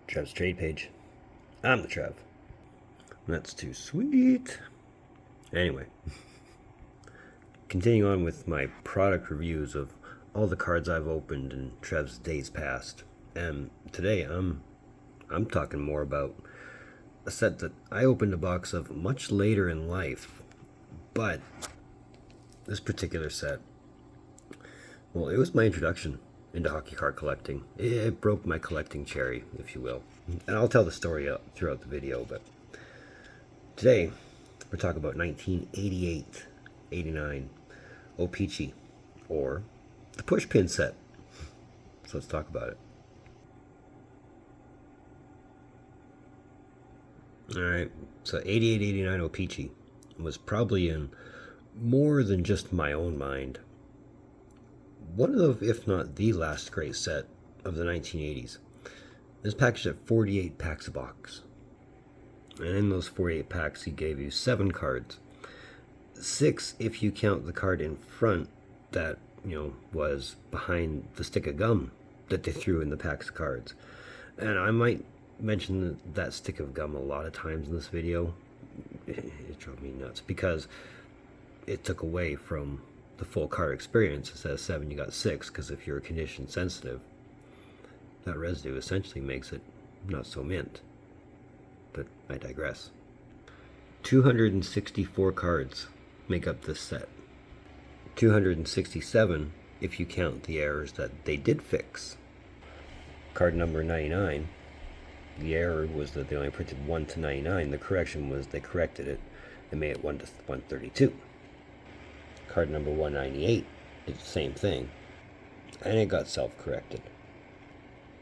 Trev's trade page. I'm the Trev. That's too sweet. Anyway, continuing on with my product reviews of all the cards I've opened in Trev's days past. And today I'm talking more about a set that I opened a box of much later in life. But this particular set, well, it was my introduction into hockey card collecting. It broke my collecting cherry, if you will. And I'll tell the story throughout the video, but today we're talking about 1988-89 O Pee Chee, or the push pin set. So let's talk about it. Alright, so 88-89 O Pee Chee was probably in more than just my own mind one of, if not the last great set of the 1980s. It was packaged at 48 packs a box. And in those 48 packs, he gave you 7 cards. 6 if you count the card in front that, was behind the stick of gum that they threw in the packs of cards. And I might mention that stick of gum a lot of times in this video. It drove me nuts because it took away from the full card experience. Instead of 7, you got 6, because if you're condition sensitive, that residue essentially makes it not so mint. But I digress. 264 cards make up this set. 267 if you count the errors that they did fix. Card number 99, the error was that they only printed 1 to 99. The correction was they corrected it and made it 1 to 132. Card number 198 did the same thing, and it got self-corrected.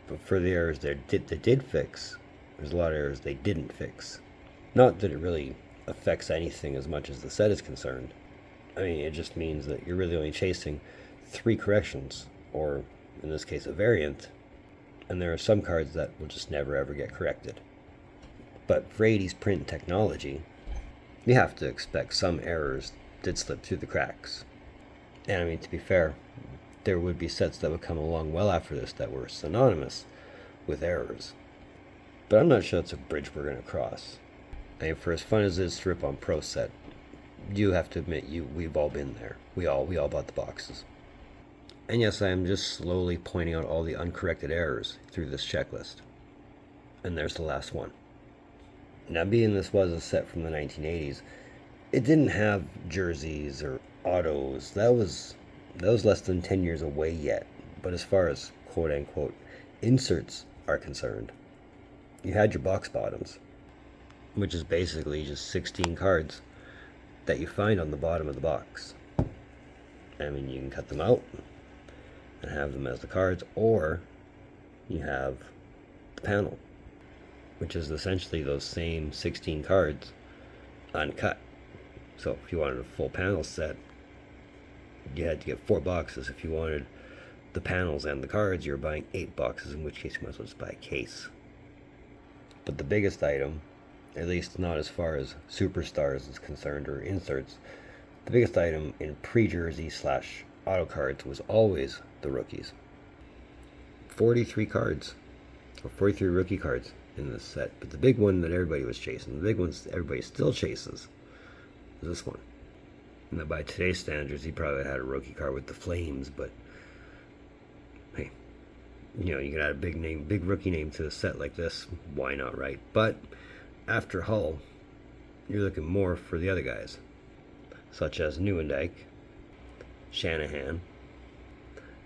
But for the errors they did fix, there's a lot of errors they didn't fix. Not that it really affects anything as much as the set is concerned. I mean, it just means that you're really only chasing 3 corrections, or in this case a variant, and there are some cards that will just never ever get corrected. But for 80s print technology, you have to expect some errors did slip through the cracks. And I mean, to be fair, there would be sets that would come along well after this that were synonymous with errors. But I'm not sure that's a bridge we're going to cross. I mean, for as fun as it is to rip on Pro Set, you have to admit we've all been there. We all bought the boxes. And yes, I am just slowly pointing out all the uncorrected errors through this checklist. And there's the last one. Now, being this was a set from the 1980s, it didn't have jerseys or autos. That was less than 10 years away yet. But as far as quote-unquote inserts are concerned, you had your box bottoms, which is basically just 16 cards that you find on the bottom of the box. I mean, you can cut them out and have them as the cards, or you have the panel, which is essentially those same 16 cards uncut. So if you wanted a full panel set, you had to get 4 boxes. If you wanted the panels and the cards, you were buying 8 boxes, in which case you might as well just buy a case. But the biggest item, at least not as far as superstars is concerned, or inserts, the biggest item in pre-jersey / auto cards was always the rookies. 43 cards, or 43 rookie cards in this set. But the big one that everybody was chasing, the big one everybody still chases, is this one. Now, by today's standards, he probably had a rookie card with the Flames, but hey, you can add a big rookie name to a set like this. Why not, right? But after Hull, you're looking more for the other guys, such as Nieuwendyk, Shanahan,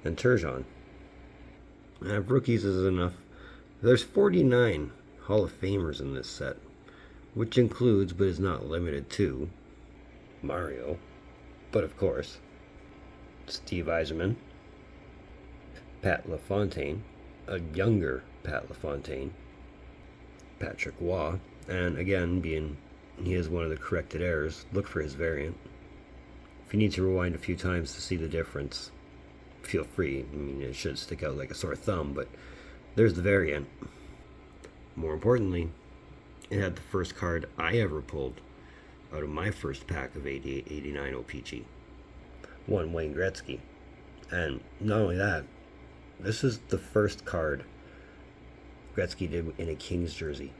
and Turgeon. And if rookies is enough, there's 49 Hall of Famers in this set, which includes, but is not limited to, Mario, but of course, Steve Yzerman, Pat LaFontaine, a younger Pat LaFontaine, Patrick Waugh, and again, being he is one of the corrected errors, look for his variant. If you need to rewind a few times to see the difference, feel free. I mean, it should stick out like a sore thumb, but there's the variant. More importantly, it had the first card I ever pulled out of my first pack of 88-89 O Pee Chee. One Wayne Gretzky. And not only that, this is the first card Gretzky did in a Kings jersey.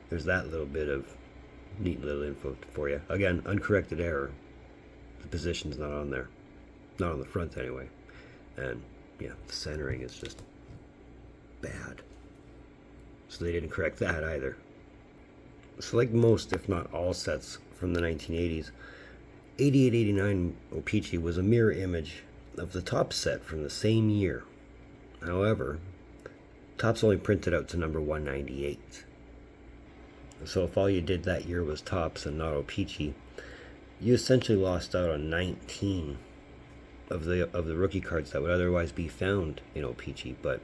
There's that little bit of neat little info for you. Again, uncorrected error. The position's not on there. Not on the front anyway. And yeah, the centering is just bad. So they didn't correct that either. So like most, if not all sets from the 1980s, 88-89 O Pee Chee was a mirror image of the Topps set from the same year. However, Topps only printed out to number 198. So if all you did that year was Topps and not O Pee Chee, you essentially lost out on 19 of the rookie cards that would otherwise be found in O Pee Chee, but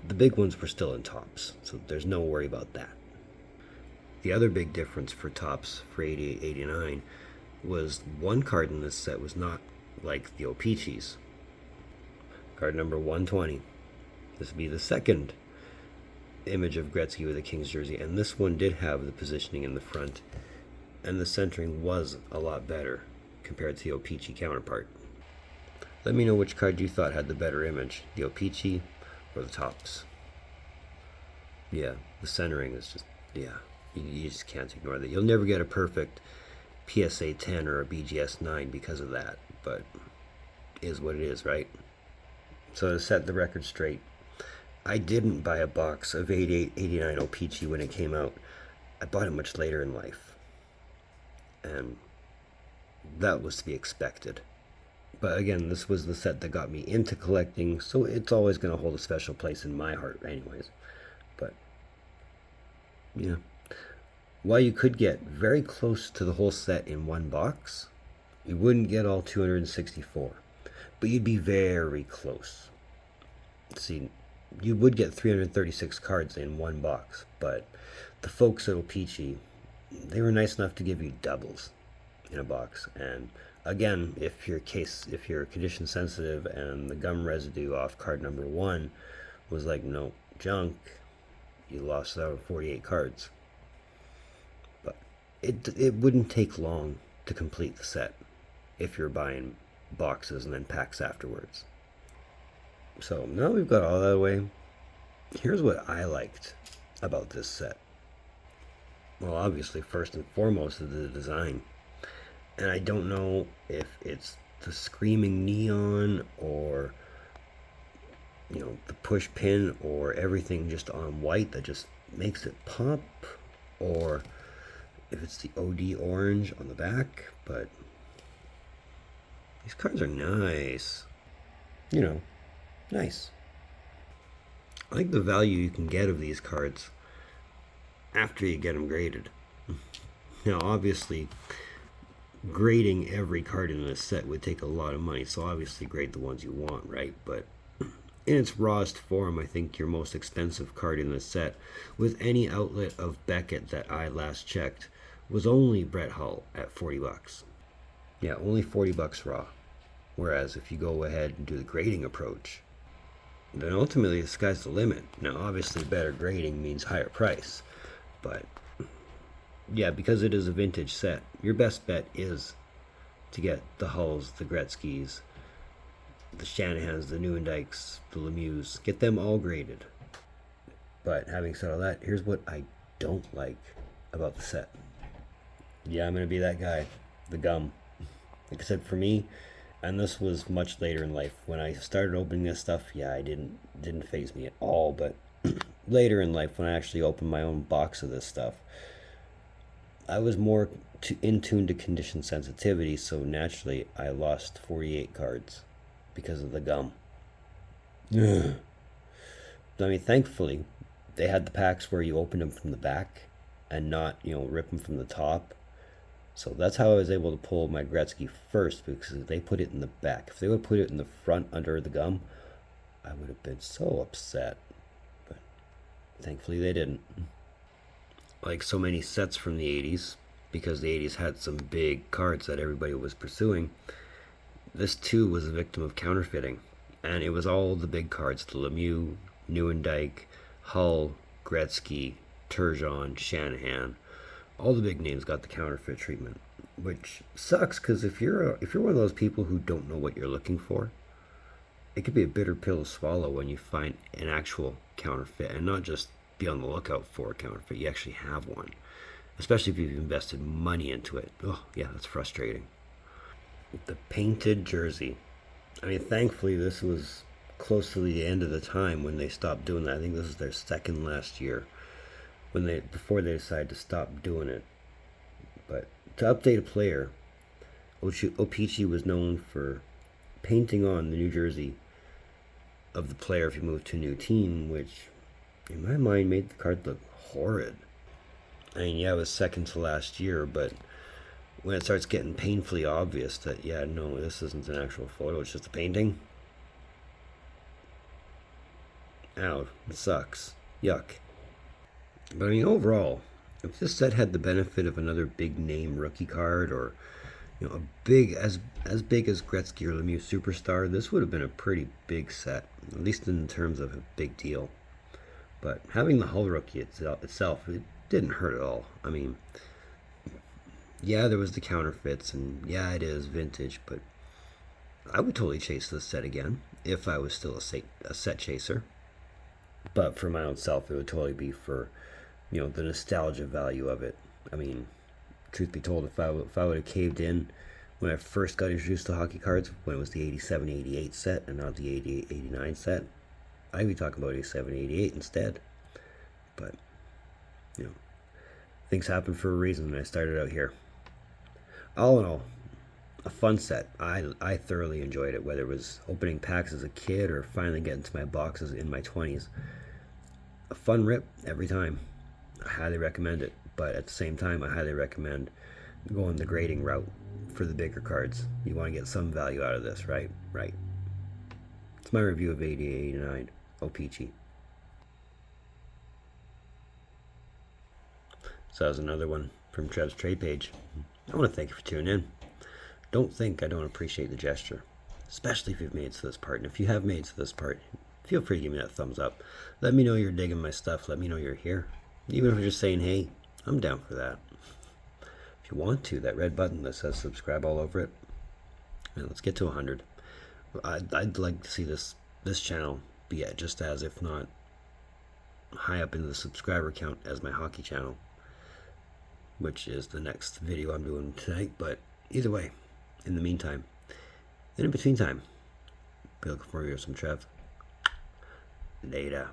the big ones were still in Topps, so there's no worry about that. The other big difference for Topps for 88-89 was one card in this set was not like the O Pee Chees. Card number 120. This would be the second image of Gretzky with a Kings jersey, and this one did have the positioning in the front, and the centering was a lot better compared to the O Pee Chee counterpart. Let me know which card you thought had the better image, the O Pee Chee or the Topps. Yeah, the centering is just, yeah, you just can't ignore that. You'll never get a perfect PSA 10 or a BGS 9 because of that, but it is what it is, right? So to set the record straight, I didn't buy a box of 88-89 O Pee Chee when it came out. I bought it much later in life, and that was to be expected. But again, this was the set that got me into collecting, so it's always going to hold a special place in my heart anyways. But yeah, while you could get very close to the whole set in one box, you wouldn't get all 264, but you'd be very close. See, you would get 336 cards in one box, but the folks at O Pee Chee, they were nice enough to give you doubles in a box. And again, if you're condition sensitive and the gum residue off card number 1 was like no junk, you lost out on 48 cards. But it wouldn't take long to complete the set if you're buying boxes and then packs afterwards. So now we've got all that away, here's what I liked about this set. Well, obviously, first and foremost is the design. And I don't know if it's the screaming neon or, you know, the push pin or everything just on white that just makes it pop, or if it's the OD orange on the back, but these cards are nice. You know, nice. I like the value you can get of these cards after you get them graded. Now, obviously, grading every card in this set would take a lot of money, so obviously grade the ones you want, right? But in its rawest form, I think your most expensive card in this set, with any outlet of Beckett that I last checked, was only Brett Hull at $40. Yeah, only $40 raw. Whereas if you go ahead and do the grading approach, then ultimately the sky's the limit. Now, obviously, better grading means higher price, but yeah, because it is a vintage set, your best bet is to get the Hulls, the Gretzkys, the Shanahans, the Nieuwendijks, the Lemieux. Get them all graded. But having said all that, here's what I don't like about the set. Yeah, I'm going to be that guy. The gum. Like I said, for me, and this was much later in life, when I started opening this stuff, yeah, I didn't faze me at all, but later in life, when I actually opened my own box of this stuff, I was more in tune to condition sensitivity, so naturally I lost 48 cards because of the gum. I mean, thankfully, they had the packs where you opened them from the back and not, you know, rip them from the top. So that's how I was able to pull my Gretzky first, because they put it in the back. If they would put it in the front under the gum, I would have been so upset. But thankfully they didn't. Like so many sets from the 80s, because the 80s had some big cards that everybody was pursuing, this too was a victim of counterfeiting. And it was all the big cards, the Lemieux, Nieuwendijk, Hull, Gretzky, Turgeon, Shanahan. All the big names got the counterfeit treatment, which sucks, because if you're one of those people who don't know what you're looking for, it could be a bitter pill to swallow when you find an actual counterfeit and not just be on the lookout for a counterfeit. You actually have one, especially if you've invested money into it. Oh, yeah, that's frustrating. The painted jersey. I mean, thankfully, this was close to the end of the time when they stopped doing that. I think this is their second last year before they decided to stop doing it. But to update a player, O Pee Chee was known for painting on the new jersey of the player if you moved to a new team, which in my mind made the card look horrid. I mean, yeah, it was second to last year, but when it starts getting painfully obvious that, yeah, no, this isn't an actual photo, it's just a painting. Ow, it sucks. Yuck. But I mean, overall, if this set had the benefit of another big name rookie card, or a big as big as Gretzky or Lemieux Superstar, this would have been a pretty big set, at least in terms of a big deal. But having the Hull rookie itself, it didn't hurt at all. I mean, yeah, there was the counterfeits, and yeah, it is vintage, but I would totally chase this set again if I was still a set chaser. But for my own self, it would totally be for, the nostalgia value of it. I mean, truth be told, if I would have caved in when I first got introduced to hockey cards, when it was the 87-88 set and not the 88-89 set, I'd be talking about 87-88 instead. But, things happen for a reason, and I started out here. All in all, a fun set. I thoroughly enjoyed it, whether it was opening packs as a kid or finally getting to my boxes in my 20s. A fun rip every time. I highly recommend it, but at the same time, I highly recommend going the grading route for the bigger cards. You want to get some value out of this, right? Right. It's my review of 88-89 O Pee Chee. So that was another one from Trev's trade page. I want to thank you for tuning in. Don't think I don't appreciate the gesture, especially if you've made it to this part. And if you have made it to this part, feel free to give me that thumbs up. Let me know you're digging my stuff. Let me know you're here. Even if you're just saying, hey, I'm down for that. If you want to, that red button that says subscribe all over it. And let's get to 100. I'd like to see this channel be at just as, if not high up in the subscriber count as my hockey channel, which is the next video I'm doing tonight. But either way, in the meantime, and in between time, be looking for you some Trev. Later.